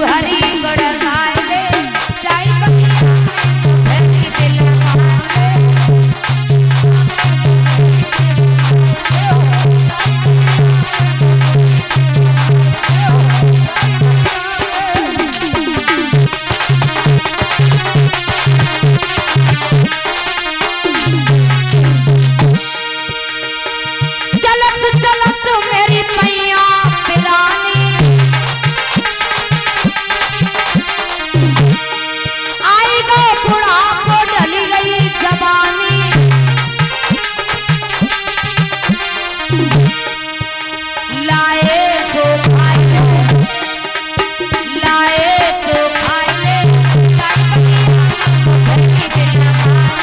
हरी गुड़ गाय ले जाई बगिया भैरी बिलमाए चलत चलत मेरी मैया पिरानी आई गए बुढ़ापो ढली गई जवानी लाए सो खाई ले लाए सो खाई ले जाई बगिया भैरी बिलमाए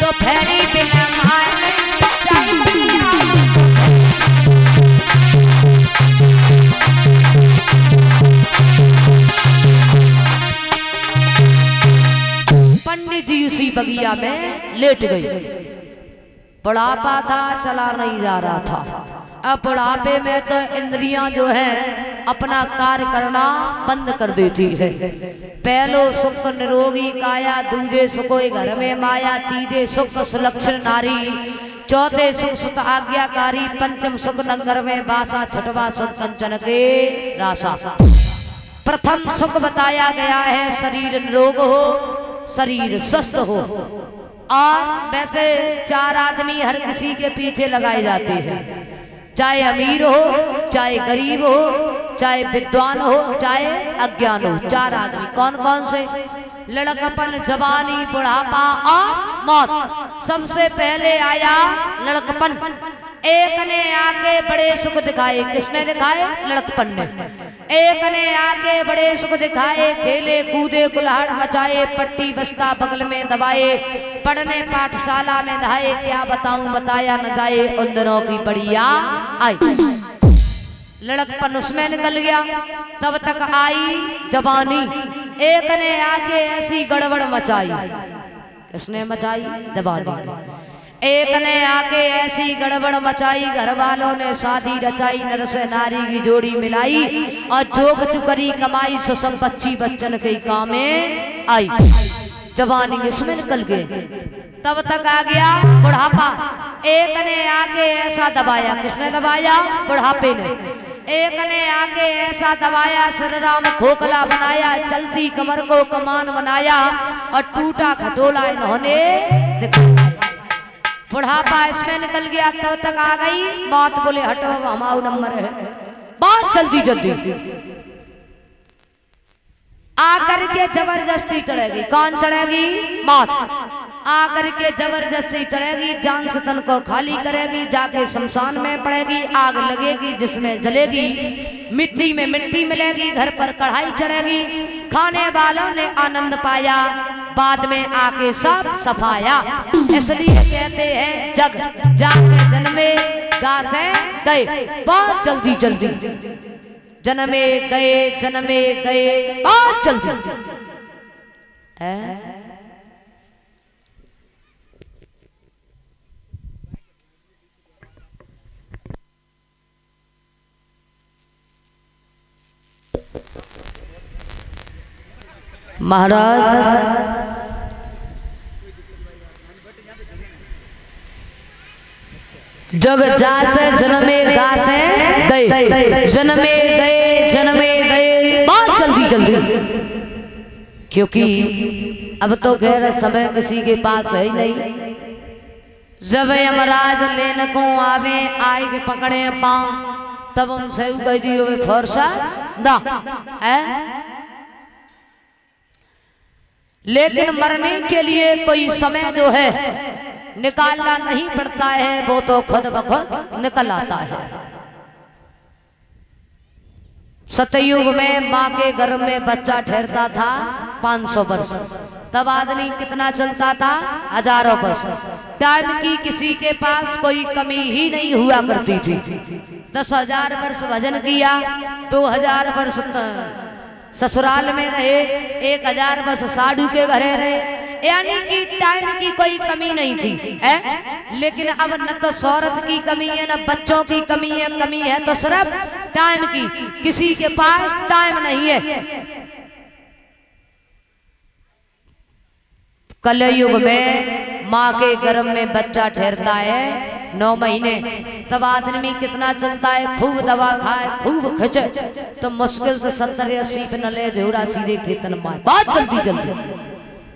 तो भैरी बिलमाए जाई बगिया पंडित जी उसी बगिया में लेट गई। बुढ़ापा था, चला नहीं जा रहा था। अब बुढ़ापे में तो इंद्रियां जो है अपना कार्य करना बंद कर देती है। पहलो सुख निरोगी काया, दूजे सुखोई घर में माया, तीजे सुख सुलक्षण नारी, चौथे सुख सुत आज्ञाकारी, पंचम सुख नगर में बासा, छठवा सुख कंचन के रासा। प्रथम सुख बताया गया है शरीर निरोग हो, शरीर स्वस्थ हो। और वैसे 4 आदमी हर किसी के पीछे लगाए जाते हैं, चाहे अमीर हो, चाहे गरीब हो, चाहे विद्वान हो, चाहे अज्ञान हो। 4 आदमी कौन कौन से? लड़कपन, जवानी, बुढ़ापा और मौत। सबसे पहले आया लड़कपन। एक ने आके बड़े सुख दिखाए। किसने दिखाए? लड़कपन ने। एक ने आके बड़े सुख दिखाए, खेले कूदे कुल्हाड़ मचाए, पट्टी बस्ता बगल में दबाए, पढ़ने पाठशाला में नहाए, क्या बताऊं बताया न जाए, उन दिनों की बढ़िया आई। लड़कपन उसमें निकल गया। तब तक आई जवानी। एक ने आके ऐसी गड़बड़ मचाई। किसने मचाई? जवानी। एक ने आके ऐसी गड़बड़ मचाई, घर वालों ने शादी रचाई, नर से नारी की जोड़ी मिलाई, और जोग चुकरी कमाई, सो सब बच्ची बच्चन के काम में आई। जवानी इसमें निकल गए। तब तक आ गया बुढ़ापा। एक ने आके ऐसा दबाया। किसने दबाया? बुढ़ापे ने। एक ने आके ऐसा दबाया, श्री राम खोखला बनाया, चलती कमर को कमान बनाया, और टूटा खटोला इन्होंने दिखाया। बुढ़ापा इसमें निकल गया। तब तक आ गई मौत। बोले हटो, हमारा नंबर है। बहुत जल्दी जल्दी आकर के जबरदस्ती चढ़ेगी। कौन चढ़ेगी? मौत। आकर के जबरदस्ती चढ़ेगी, जान से तन को खाली करेगी, जाके शमशान में पड़ेगी, आग लगेगी जिसमें जलेगी, मिट्टी में मिट्टी मिलेगी, घर पर कढ़ाई चढ़ेगी। खाने वालों ने आनंद पाया, बाद में आके सब सफाया। इसलिए कहते हैं जग जा से जन्मे गा से गए। बहुत जल्दी जल्दी जन्मे गए, जन्मे गए, बहुत जल्दी। महाराज जग जा से जन्मे गा से गए, जन्मे गए, जन्मे गए, बहुत जल्दी जल्दी। क्योंकि अब तो गैर समय किसी के पास है ही नहीं। जब यमराज लेने को आवे, आए के पकड़े पाँव, तब उनसे फौरसा दा है। लेकिन मरने के लिए कोई समय जो है निकालना नहीं पड़ता है, वो तो खुद ब खुद निकल आता है। सतयुग में माँ के गर्भ में बच्चा ठहरता था 500 वर्ष। तब आदमी कितना चलता था? हजारों वर्ष। टाइम की किसी के पास कोई कमी ही नहीं हुआ करती थी। 10,000 वर्ष भजन किया, 2,000 वर्ष ससुराल में रहे, 1,000 वर्ष साधु के घरे रहे। यानी कि टाइम की कोई कमी नहीं थी है, लेकिन अब न तो शौहरत की कमी है न बच्चों की कमी है तो सिर्फ टाइम की। किसी के पास टाइम नहीं है। कलयुग में माँ के गर्भ में बच्चा ठहरता है 9 महीने, तब आदमी कितना चलता है, खूब दवा खाए, खूब खिंचे तो मुश्किल से 70-80 पे न ले जोड़ा सीधे खेतन माए, बहुत जल्दी जल्दी।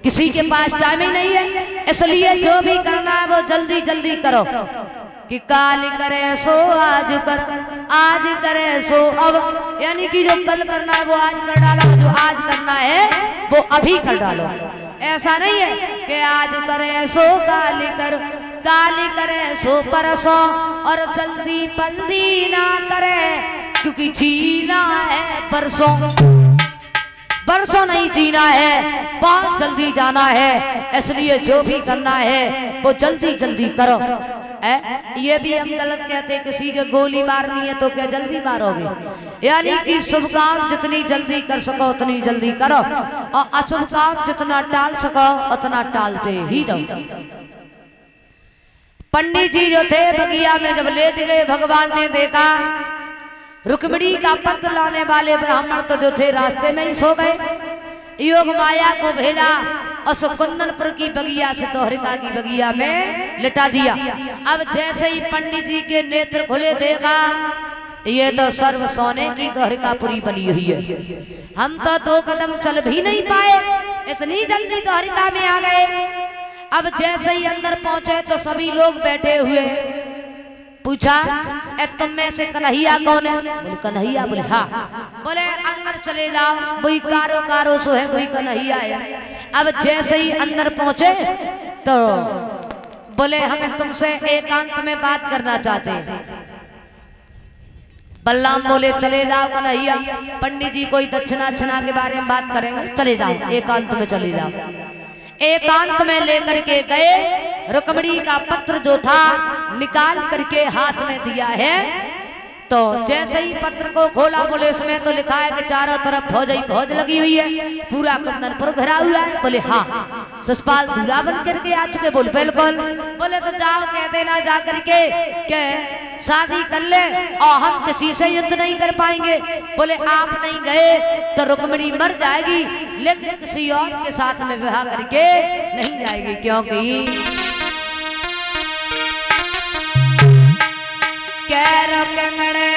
किसी के पास टाइम ही नहीं है, इसलिए जो भी करना है वो जल्दी जल्दी करो। कि काल करे सो आज कर, आज करे सो अब, यानी कि जो कल करना है वो आज कर डालो, जो आज करना है वो अभी कर डालो। ऐसा नहीं है कि आज करे सो काली कर, काली करे सो परसों, और जल्दी पल्दी ना करे क्योंकि जीना है परसों, बरसों नहीं जीना है, बहुत जल्दी जाना है। इसलिए जो भी करना है वो जल्दी जल्दी करो। ये भी हम गलत कहते हैं, किसी के गोली मारनी है तो क्या जल्दी मारोगे, यानी कि शुभ काम जितनी जल्दी कर सको उतनी जल्दी करो, और अशुभ काम जितना टाल सको उतना टालते ही रहो। पंडित जी जो थे बगिया में जब लेट गए, भगवान ने देखा रुक्मिणी का पत्र लाने वाले ब्राह्मण तो जो थे रास्ते में ही सो गए। योग माया को भेजा और सुकुंदनपुर की बगिया से दोहरिका की बगिया में लिटा दिया। अब जैसे ही पंडित जी के नेत्र खुले, देखा ये तो सर्व सोने की दोहरिकापुरी बनी हुई है। हम तो 2 कदम चल भी नहीं पाए, इतनी जल्दी दोहरिका में आ गए। अब जैसे ही अंदर पहुंचे तो सभी लोग बैठे हुए। पूछा तुम में से कन्हैया कौन है? बोले कन्हैया। बोले हाँ। बोले अंदर चले जाओ, वही कारो कारो सो है, वही कन्हैया है। अब जैसे ही अंदर पहुंचे तो बोले हमें तुमसे एकांत में बात करना चाहते हैं। बलराम बोले चले जाओ कन्हैया, पंडित जी कोई दक्षिणा के बारे में बात करेंगे, चले जाओ एकांत में चले जाओ। एकांत में लेकर के गए, रुक्मिणी का पत्र जो था निकाल करके हाथ में दिया है। तो जैसे ही पत्र को खोला, बोले इसमें तो लिखा है कि चारों तरफ फौज ही फौज लगी हुई है, पूरा कुंदनपुर घिरा हुआ है। बोले हाँ। ससपाल दूल्हा बन करके आ चुके? बोले बिल्कुल। बोले तो जाओ कह देना जा करके के शादी कर ले और हम किसी से युद्ध नहीं कर पाएंगे। बोले आप नहीं गए तो रुक्मिणी मर जाएगी, लेकिन किसी और के साथ में विवाह करके नहीं जाएगी, क्योंकि कैरो के मणे